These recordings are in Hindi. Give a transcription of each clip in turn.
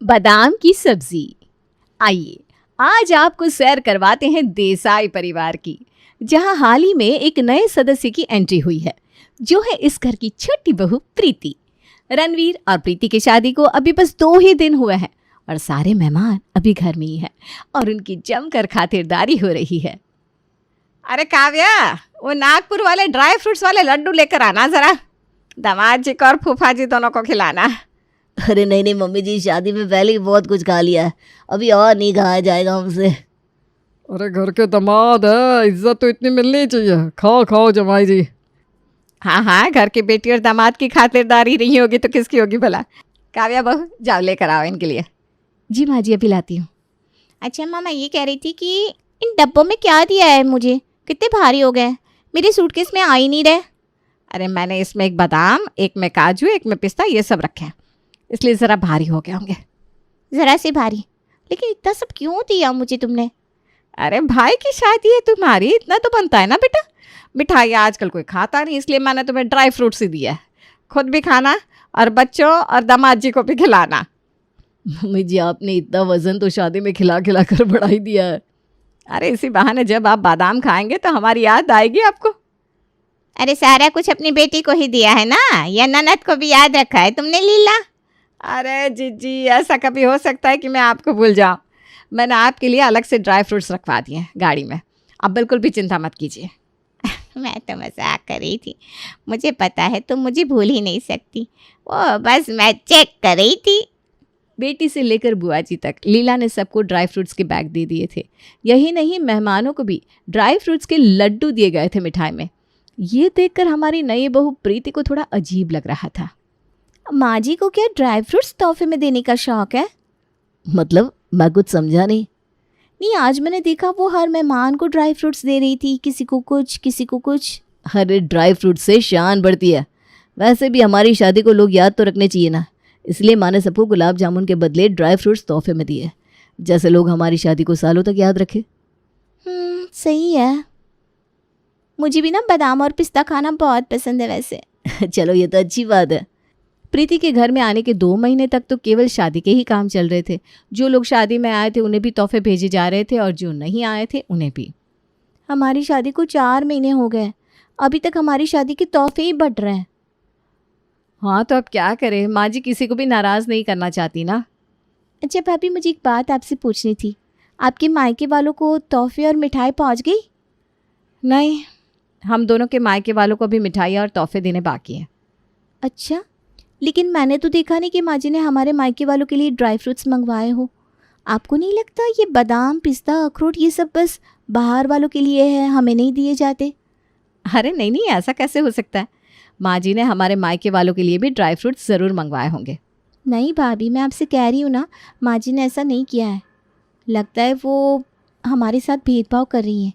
बादाम की सब्जी। आइए आज आपको सैर करवाते हैं देसाई परिवार की, जहां हाल ही में एक नए सदस्य की एंट्री हुई है, जो है इस घर की छोटी बहू प्रीति। रणवीर और प्रीति की शादी को अभी बस 2 ही दिन हुए हैं और सारे मेहमान अभी घर में ही हैं और उनकी जमकर खातिरदारी हो रही है। अरे काव्या, वो नागपुर वाले ड्राई फ्रूट्स वाले लड्डू लेकर आना जरा, दामाद जी को और फूफा जी दोनों को खिलाना। अरे नहीं नहीं मम्मी जी, शादी में पहले ही बहुत कुछ खा लिया है, अभी और नहीं खाया जाएगा हमसे। अरे घर के दामाद है, इज्जत तो इतनी मिलनी चाहिए। खाओ खाओ जमाई जी। हाँ हाँ, घर की बेटी और दामाद की खातिरदारी नहीं होगी तो किसकी होगी भला। काव्या बहू, जाओ लेकर आओ इनके लिए। जी माँ जी, अभी लाती हूँ। अच्छा मामा, ये कह रही थी कि इन डब्बों में क्या दिया है मुझे, कितने भारी हो गए, मेरे सूटकेस में आ ही नहीं रहे। अरे मैंने इसमें एक बादाम, एक में काजू, एक में पिस्ता, ये सब रखे हैं, इसलिए ज़रा भारी हो गए होंगे। ज़रा से भारी, लेकिन इतना सब क्यों दिया मुझे तुमने? अरे भाई की शादी है तुम्हारी, इतना तो बनता है ना बेटा। मिठाई आजकल कोई खाता नहीं, इसलिए मैंने तुम्हें ड्राई फ्रूट्स ही दिया है। खुद भी खाना और बच्चों और दामाद जी को भी खिलाना। मम्मी जी, आपने इतना वजन तो शादी में खिला खिला कर बढ़ा ही दिया है। अरे इसी बहाने जब आप बादाम खाएंगे तो हमारी याद आएगी आपको। अरे सारा कुछ अपनी बेटी को ही दिया है ना, या ननद को भी याद रखा है तुमने लीला? अरे जीजी, ऐसा कभी हो सकता है कि मैं आपको भूल जाऊं? मैंने आपके लिए अलग से ड्राई फ्रूट्स रखवा दिए हैं गाड़ी में, आप बिल्कुल भी चिंता मत कीजिए। मैं तो मजाक कर रही थी, मुझे पता है तुम मुझे भूल ही नहीं सकती, वो बस मैं चेक कर रही थी। बेटी से लेकर बुआ जी तक लीला ने सबको ड्राई फ्रूट्स के बैग दे दिए थे। यही नहीं, मेहमानों को भी ड्राई फ्रूट्स के लड्डू दिए गए थे मिठाई में। ये देखकर हमारी नई बहू प्रीति को थोड़ा अजीब लग रहा था। माँ जी को क्या ड्राई फ्रूट्स तोहफे में देने का शौक है? मतलब मैं कुछ समझा नहीं। नहीं, आज मैंने देखा वो हर मेहमान को ड्राई फ्रूट्स दे रही थी, किसी को कुछ किसी को कुछ। अरे ड्राई फ्रूट से शान बढ़ती है। वैसे भी हमारी शादी को लोग याद तो रखने चाहिए ना, इसलिए माँ ने सबको गुलाब जामुन के बदले ड्राई फ्रूट्स तोहफे में दिए, जैसे लोग हमारी शादी को सालों तक याद रखे। सही है, मुझे भी ना बादाम और पिस्ता खाना बहुत पसंद है वैसे। चलो ये तो अच्छी बात है। प्रीति के घर में आने के 2 महीने तक तो केवल शादी के ही काम चल रहे थे। जो लोग शादी में आए थे उन्हें भी तोहफे भेजे जा रहे थे और जो नहीं आए थे उन्हें भी। हमारी शादी को 4 महीने हो गए, अभी तक हमारी शादी के तोहफे ही बढ़ रहे हैं। हाँ तो अब क्या करें, माँ जी किसी को भी नाराज़ नहीं करना चाहती ना। अच्छा भाभी, मुझे एक बात आपसे पूछनी थी, आपके मायके वालों को तोहफे और मिठाई पहुंच गई? नहीं, हम दोनों के मायके वालों को भी मिठाई और तोहफे देने बाकी हैं। अच्छा, लेकिन मैंने तो देखा नहीं कि माँ जी ने हमारे मायके वालों के लिए ड्राई फ्रूट्स मंगवाए हो। आपको नहीं लगता ये बादाम, पिस्ता, अखरोट ये सब बस बाहर वालों के लिए है, हमें नहीं दिए जाते? अरे नहीं नहीं, ऐसा कैसे हो सकता है। माँ जी ने हमारे मायके वालों के लिए भी ड्राई फ्रूट्स ज़रूर मंगवाए होंगे। नहीं भाभी, मैं आपसे कह रही हूँ ना, माँ जी ने ऐसा नहीं किया है। लगता है वो हमारे साथ भेदभाव कर रही हैं।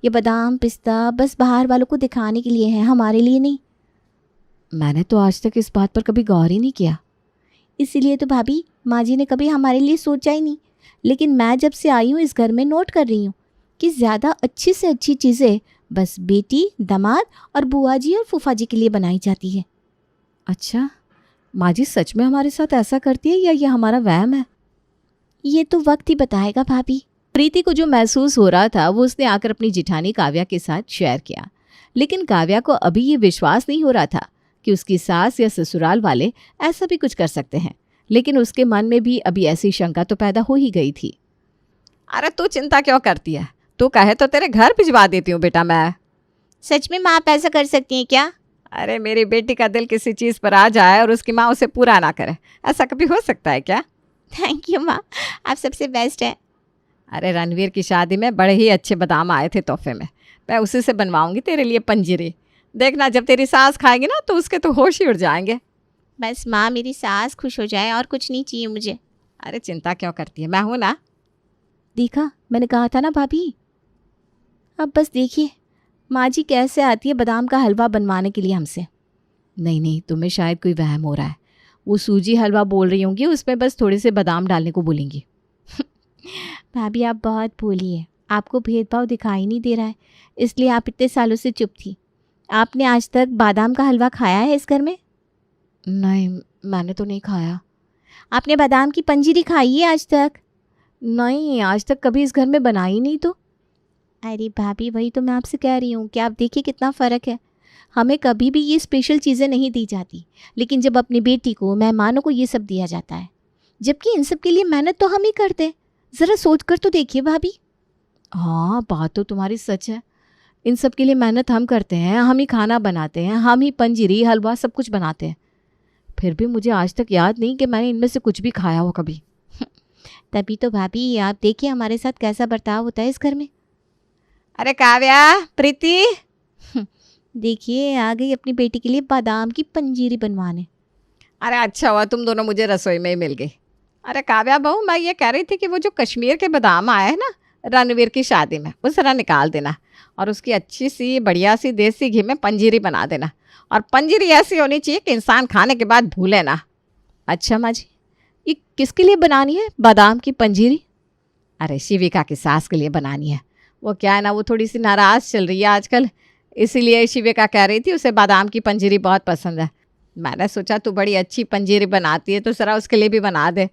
ये बादाम पिस्ता बस बाहर वालों को दिखाने के लिए है, हमारे लिए नहीं। मैंने तो आज तक इस बात पर कभी गौर ही नहीं किया। इसीलिए तो भाभी, माँ जी ने कभी हमारे लिए सोचा ही नहीं। लेकिन मैं जब से आई हूँ इस घर में नोट कर रही हूँ कि ज़्यादा अच्छी से अच्छी चीज़ें बस बेटी, दामाद और बुआ जी और फूफा जी के लिए बनाई जाती है। अच्छा, माँ जी सच में हमारे साथ ऐसा करती है या ये हमारा वहम है? ये तो वक्त ही बताएगा भाभी। प्रीति को जो महसूस हो रहा था वो उसने आकर अपनी जिठानी काव्या के साथ शेयर किया, लेकिन काव्या को अभी ये विश्वास नहीं हो रहा था कि उसकी सास या ससुराल वाले ऐसा भी कुछ कर सकते हैं। लेकिन उसके मन में भी अभी ऐसी शंका तो पैदा हो ही गई थी। अरे तू चिंता क्यों करती है, तू कहे तो तेरे घर भिजवा देती हूँ बेटा मैं। सच में माँ आप ऐसा कर सकती हैं क्या? अरे मेरी बेटी का दिल किसी चीज़ पर आ जाए और उसकी माँ उसे पूरा ना करे, ऐसा कभी हो सकता है क्या? थैंक यू माँ, आप सबसे बेस्ट है। अरे रणवीर की शादी में बड़े ही अच्छे बादाम आए थे तोहफे में, मैं उसी से बनवाऊंगी तेरे लिए पंजीरी। देखना जब तेरी सास खाएगी ना तो उसके तो होश ही उड़ जाएंगे। बस माँ मेरी सास खुश हो जाए और कुछ नहीं चाहिए मुझे। अरे चिंता क्यों करती है, मैं हूँ ना। देखा, मैंने कहा था ना भाभी। अब बस देखिए माँ जी कैसे आती है बादाम का हलवा बनवाने के लिए हमसे। नहीं नहीं, तुम्हें शायद कोई वहम हो रहा है। वो सूजी हलवा बोल रही होंगी, उसमें बस थोड़े से बादाम डालने को बोलेंगी। भाभी आप बहुत भोली है, आपको भेदभाव दिखाई नहीं दे रहा है, इसलिए आप इतने सालों से चुप थी। आपने आज तक बादाम का हलवा खाया है इस घर में? नहीं, मैंने तो नहीं खाया। आपने बादाम की पंजीरी खाई है आज तक? नहीं, आज तक कभी इस घर में बनाई नहीं तो। अरे भाभी, वही तो मैं आपसे कह रही हूँ कि आप देखिए कितना फ़र्क है। हमें कभी भी ये स्पेशल चीज़ें नहीं दी जाती, लेकिन जब अपनी बेटी को, मेहमानों को ये सब दिया जाता है, जबकि इन सब के लिए मेहनत तो हम ही करते हैं। ज़रा सोच कर तो देखिए भाभी। हाँ, बात तो तुम्हारी सच है। इन सब के लिए मेहनत हम करते हैं, हम ही खाना बनाते हैं, हम ही पंजीरी हलवा सब कुछ बनाते हैं। फिर भी मुझे आज तक याद नहीं कि मैंने इनमें से कुछ भी खाया हो कभी। तभी तो भाभी, आप देखिए हमारे साथ कैसा बर्ताव होता है इस घर में। अरे काव्या, प्रीति, देखिए आ गई अपनी बेटी के लिए बादाम की पंजीरी बनवाने। अरे अच्छा हुआ तुम दोनों मुझे रसोई में ही मिल गई। अरे काव्या बहू, मैं ये कह रही थी कि वो जो कश्मीर के बादाम आए हैं ना रणवीर की शादी में, वो ज़रा निकाल देना और उसकी अच्छी सी बढ़िया सी देसी घी में पंजीरी बना देना। और पंजीरी ऐसी होनी चाहिए कि इंसान खाने के बाद भूले ना। अच्छा माँ जी, ये किसके लिए बनानी है बादाम की पंजीरी? अरे शिविका की सास के लिए बनानी है। वो क्या है ना, वो थोड़ी सी नाराज़ चल रही है आजकल, इसीलिए शिविका कह रही थी उसे बादाम की पंजीरी बहुत पसंद है। मैंने सोचा तू बड़ी अच्छी पंजीरी बनाती है तो ज़रा उसके लिए भी बना दे।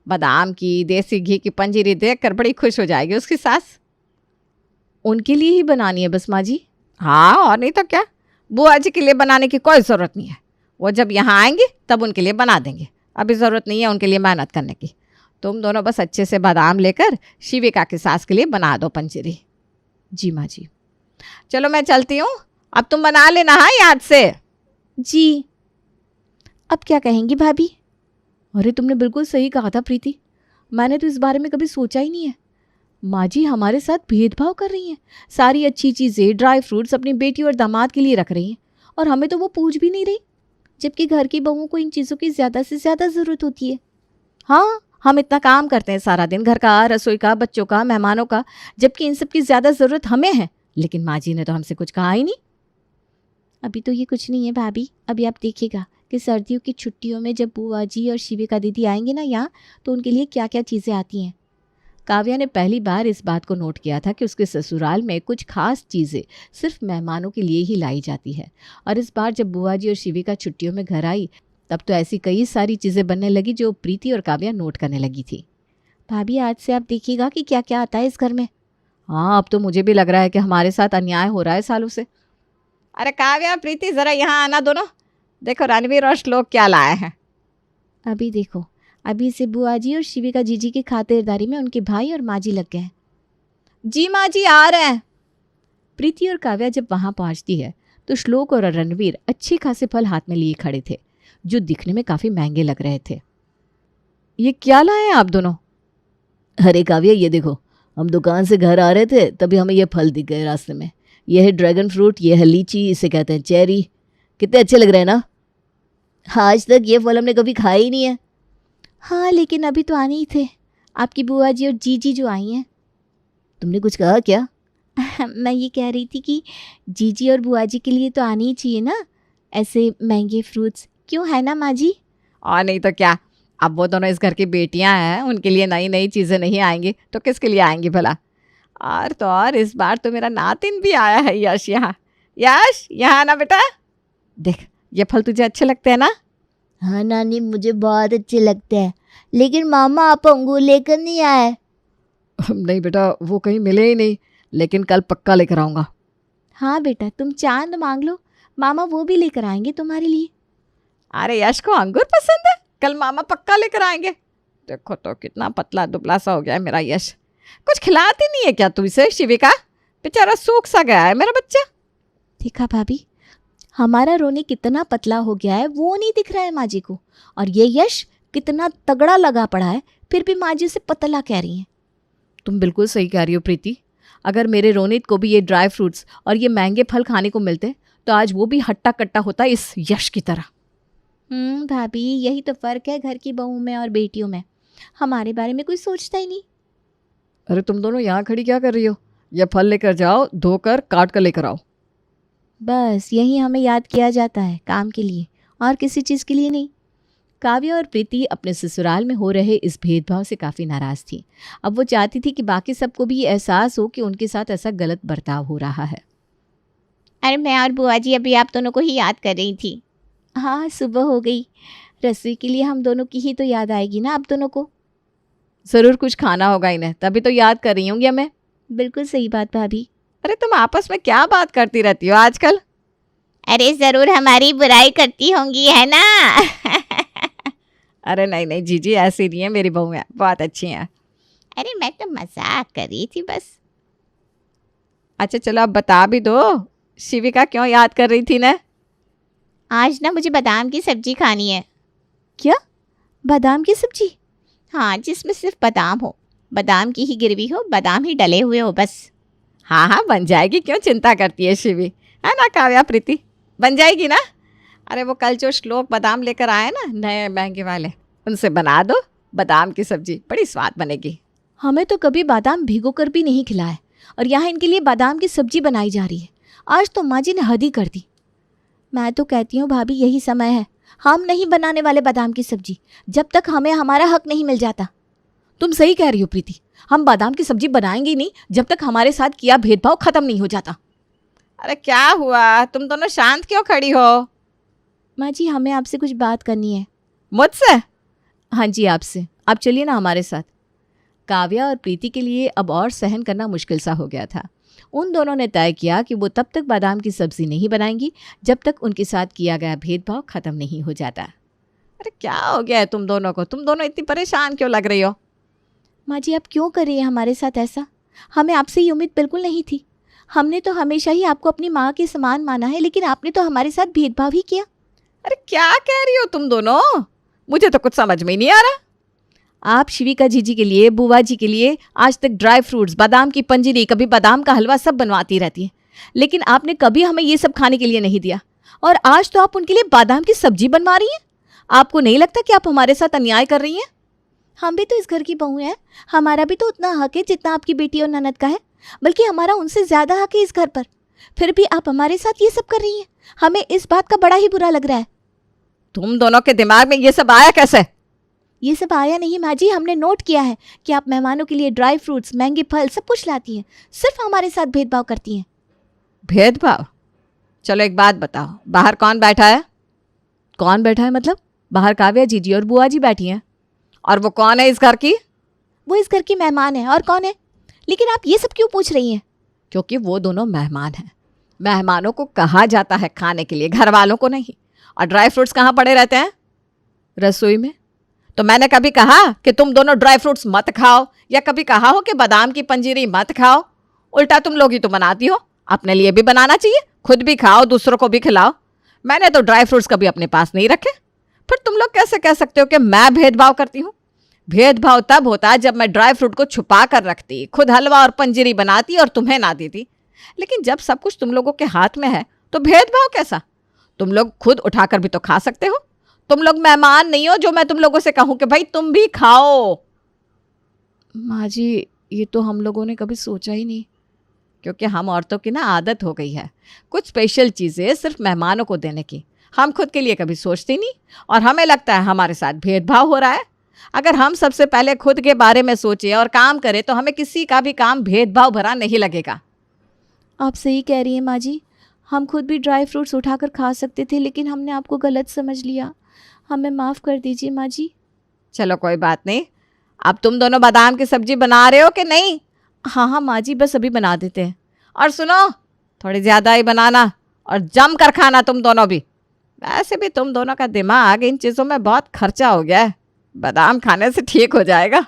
बादाम की देसी घी की पंजीरी देख कर बड़ी खुश हो जाएगी उसकी सास। उनके लिए ही बनानी है बस माँ जी? हाँ, और नहीं तो क्या। बुआ जी के लिए बनाने की कोई ज़रूरत नहीं है। वो जब यहाँ आएंगे तब उनके लिए बना देंगे। अभी ज़रूरत नहीं है उनके लिए मेहनत करने की। तुम दोनों बस अच्छे से बादाम लेकर शिविका की सास के लिए बना दो पंजीरी। जी माँ जी। चलो मैं चलती हूँ, अब तुम बना लेना हाँ याद से। जी। अब क्या कहेंगी भाभी? अरे तुमने बिल्कुल सही कहा था प्रीति, मैंने तो इस बारे में कभी सोचा ही नहीं है। माँ जी हमारे साथ भेदभाव कर रही हैं, सारी अच्छी चीज़ें ड्राई फ्रूट्स अपनी बेटी और दामाद के लिए रख रही हैं और हमें तो वो पूछ भी नहीं रही, जबकि घर की बहुओं को इन चीज़ों की ज़्यादा से ज़्यादा ज़रूरत होती है। हाँ, हम इतना काम करते हैं सारा दिन, घर का, रसोई का, बच्चों का, मेहमानों का, जबकि इन सब की ज़्यादा ज़रूरत हमें है। लेकिन माँ जी ने तो हमसे कुछ कहा ही नहीं। अभी तो ये कुछ नहीं है भाभी, अभी आप देखिएगा कि सर्दियों की छुट्टियों में जब बुआ जी और शिविका दीदी आएंगे ना यहाँ, तो उनके लिए क्या क्या चीज़ें आती हैं। काव्या ने पहली बार इस बात को नोट किया था कि उसके ससुराल में कुछ खास चीज़ें सिर्फ मेहमानों के लिए ही लाई जाती है। और इस बार जब बुआ जी और शिविका छुट्टियों में घर आई तब तो ऐसी कई सारी चीज़ें बनने लगी जो प्रीति और काव्या नोट करने लगी थी। भाभी आज से आप देखिएगा कि क्या क्या आता है इस घर में। हाँ, अब तो मुझे भी लग रहा है कि हमारे साथ अन्याय हो रहा है सालों से। अरे काव्या, प्रीति, ज़रा यहाँ आना दोनों। देखो रणवीर और श्लोक क्या लाए हैं। अभी देखो, अभी से बुआ जी और शिविका जीजी की खातिरदारी में उनके भाई और माँ जी लग गए हैं। जी माँ जी आ रहे हैं। प्रीति और काव्या जब वहाँ पहुँचती है तो श्लोक और रणवीर अच्छे खासे फल हाथ में लिए खड़े थे जो दिखने में काफ़ी महंगे लग रहे थे। ये क्या लाए हैं आप दोनों? अरे काव्या, ये देखो, हम दुकान से घर आ रहे थे तभी हमें ये फल दिख गए रास्ते में। ये है ड्रैगन फ्रूट, ये है लीची, इसे कहते हैं चेरी। कितने अच्छे लग रहे हैं ना। आज तक ये फल हमने कभी खाए ही नहीं है। हाँ, लेकिन अभी तो आने ही थे, आपकी बुआ जी और जीजी जो आई हैं। तुमने कुछ कहा क्या? मैं ये कह रही थी कि जीजी और बुआ जी के लिए तो आनी ही चाहिए ना ऐसे महंगे फ्रूट्स, क्यों है ना माँ जी? और नहीं तो क्या। अब वो दोनों इस घर की बेटियां हैं, उनके लिए नई नई चीज़ें नहीं आएंगी तो किसके लिए आएंगी भला। और तो और इस बार तो मेरा नातिन भी आया है यश यहाँ। यश, यहाँ आना बेटा। देख, ये फल तुझे अच्छे लगते हैं ना? हाँ नानी, मुझे बहुत अच्छे लगते हैं, लेकिन मामा आप अंगूर लेकर नहीं आए। नहीं बेटा, वो कहीं मिले ही नहीं, लेकिन कल पक्का लेकर आऊँगा। हाँ बेटा, तुम चांद मांग लो, मामा वो भी लेकर आएंगे तुम्हारे लिए। अरे यश को अंगूर पसंद है, कल मामा पक्का लेकर आएंगे। देखो तो कितना पतला दुबला सा हो गया है मेरा यश। कुछ खिलाती नहीं है क्या तू इसे शिविका? बेचारा सूख सा गया है मेरा बच्चा। देखा भाभी, हमारा रोने कितना पतला हो गया है वो नहीं दिख रहा है माँ जी को, और ये यश कितना तगड़ा लगा पड़ा है, फिर भी माँ जी उसे पतला कह रही हैं। तुम बिल्कुल सही कह रही हो प्रीति। अगर मेरे रोनित को भी ये ड्राई फ्रूट्स और ये महंगे फल खाने को मिलते तो आज वो भी हट्टा कट्टा होता इस यश की तरह। भाभी, यही तो फ़र्क है घर की बहू में और बेटियों में, हमारे बारे में कोई सोचता ही नहीं। अरे तुम दोनों यहाँ खड़ी क्या कर रही हो? ये फल लेकर जाओ, धोकर काट कर लेकर आओ। बस यही हमें याद किया जाता है काम के लिए, और किसी चीज़ के लिए नहीं। काव्या और प्रीति अपने ससुराल में हो रहे इस भेदभाव से काफ़ी नाराज़ थी। अब वो चाहती थी कि बाकी सबको भी ये एहसास हो कि उनके साथ ऐसा गलत बर्ताव हो रहा है। अरे मैं और बुआ जी अभी आप दोनों को ही याद कर रही थी। हाँ, सुबह हो गई, रसोई के लिए हम दोनों की ही तो याद आएगी ना आप दोनों को। ज़रूर कुछ खाना होगा इन्हें, तभी तो याद कर रही होंगी हमें। बिल्कुल सही बात भाभी। अरे तुम आपस में क्या बात करती रहती हो आजकल? अरे ज़रूर हमारी बुराई करती होंगी, है ना। अरे नहीं नहीं जीजी, ऐसी नहीं है मेरी बहू है, बहुत अच्छी हैं। अरे मैं तो मजाक कर रही थी बस। अच्छा चलो अब बता भी दो, शिविका क्यों याद कर रही थी ना? आज ना मुझे बादाम की सब्जी खानी है। क्या? बादाम की सब्जी? हाँ, जिसमें सिर्फ बादाम हो, बादाम की ही गिरवी हो, बादाम ही डले हुए हो बस। हाँ हाँ बन जाएगी, क्यों चिंता करती है शिवी, है ना काव्या प्रीति, बन जाएगी ना। अरे वो कल जो श्लोक बादाम लेकर आए ना नए महंगे वाले, उनसे बना दो बादाम की सब्जी, बड़ी स्वाद बनेगी। हमें तो कभी बादाम भिगो कर भी नहीं खिलाया और यहाँ इनके लिए बादाम की सब्जी बनाई जा रही है। आज तो माँ जी ने हद ही कर दी। मैं तो कहती हूँ भाभी यही समय है, हम नहीं बनाने वाले बादाम की सब्जी जब तक हमें हमारा हक नहीं मिल जाता। तुम सही कह रही हो प्रीति, हम बादाम की सब्जी बनाएंगे ही नहीं जब तक हमारे साथ किया भेदभाव खत्म नहीं हो जाता। अरे क्या हुआ, तुम दोनों शांत क्यों खड़ी हो? माँ जी हमें आपसे कुछ बात करनी है। मुझसे? हाँ जी आपसे, आप चलिए ना हमारे साथ। काव्या और प्रीति के लिए अब और सहन करना मुश्किल सा हो गया था। उन दोनों ने तय किया कि वो तब तक बादाम की सब्जी नहीं बनाएंगी जब तक उनके साथ किया गया भेदभाव खत्म नहीं हो जाता। अरे क्या हो गया है तुम दोनों को, तुम दोनों इतनी परेशान क्यों लग रही हो? माँ जी आप क्यों कर रही हैं हमारे साथ ऐसा? हमें आपसे ये उम्मीद बिल्कुल नहीं थी। हमने तो हमेशा ही आपको अपनी माँ के समान माना है, लेकिन आपने तो हमारे साथ भेदभाव ही किया। अरे क्या कह रही हो तुम दोनों, मुझे तो कुछ समझ में ही नहीं आ रहा। आप शिविका जीजी के लिए, बुआ जी के लिए आज तक ड्राई फ्रूट्स, बादाम की पंजीरी, कभी बादाम का हलवा सब बनवाती रहती हैं, लेकिन आपने कभी हमें ये सब खाने के लिए नहीं दिया। और आज तो आप उनके लिए बादाम की सब्जी बनवा रही हैं। आपको नहीं लगता कि आप हमारे साथ अन्याय कर रही हैं? हम भी तो इस घर की बहू हैं, हमारा भी तो उतना हक है जितना आपकी बेटी और ननद का है, बल्कि हमारा उनसे ज़्यादा हक है इस घर पर। फिर भी आप हमारे साथ ये सब कर रही हैं, हमें इस बात का बड़ा ही बुरा लग रहा है। तुम दोनों के दिमाग में ये सब आया कैसे? ये सब आया नहीं माँ जी, हमने नोट किया है कि आप मेहमानों के लिए ड्राई फ्रूट्स, महंगे फल सब कुछ लाती हैं, सिर्फ हमारे साथ भेदभाव करती हैं। भेदभाव? चलो एक बात बताओ, बाहर कौन बैठा है? कौन बैठा है मतलब? बाहर काव्या जीजी और बुआ जी बैठी हैं। और वो कौन है इस घर की? वो इस घर की मेहमान है, और कौन है? लेकिन आप ये सब क्यों पूछ रही हैं? क्योंकि वो दोनों मेहमान हैं। मेहमानों को कहा जाता है खाने के लिए, घर वालों को नहीं। और ड्राई फ्रूट्स कहाँ पड़े रहते हैं? रसोई में। तो मैंने कभी कहा कि तुम दोनों ड्राई फ्रूट्स मत खाओ, या कभी कहा हो कि बादाम की पंजीरी मत खाओ? उल्टा तुम लोग ही तो बनाती हो। अपने लिए भी बनाना चाहिए, खुद भी खाओ, दूसरों को भी खिलाओ। मैंने तो ड्राई फ्रूट्स कभी अपने पास नहीं रखे। फिर तुम लोग कैसे कह सकते हो कि मैं भेदभाव करती हूँ? भेदभाव तब होता जब मैं ड्राई फ्रूट को छुपा कर रखती, खुद हलवा और पंजीरी बनाती और तुम्हें ना देती। लेकिन जब सब कुछ तुम लोगों के हाथ में है तो भेदभाव कैसा? तुम लोग खुद उठाकर भी तो खा सकते हो। तुम लोग मेहमान नहीं हो जो मैं तुम लोगों से कहूँ कि भाई तुम भी खाओ। माँ जी ये तो हम लोगों ने कभी सोचा ही नहीं। क्योंकि हम औरतों की ना आदत हो गई है कुछ स्पेशल चीज़ें सिर्फ मेहमानों को देने की। हम खुद के लिए कभी सोचते नहीं, और हमें लगता है हमारे साथ भेदभाव हो रहा है। अगर हम सबसे पहले खुद के बारे में सोचें और काम करें तो हमें किसी का भी काम भेदभाव भरा नहीं लगेगा। आप सही कह रही हैं माँ जी, हम खुद भी ड्राई फ्रूट्स उठाकर खा सकते थे, लेकिन हमने आपको गलत समझ लिया। हमें माफ़ कर दीजिए माँ जी। चलो कोई बात नहीं। अब तुम दोनों बादाम की सब्जी बना रहे हो कि नहीं? हाँ हाँ माँ जी, बस अभी बना देते हैं। और सुनो, थोड़ी ज़्यादा ही बनाना और जम कर खाना तुम दोनों भी। वैसे भी तुम दोनों का दिमाग इन चीज़ों में बहुत खर्चा हो गया है, बादाम खाने से ठीक हो जाएगा।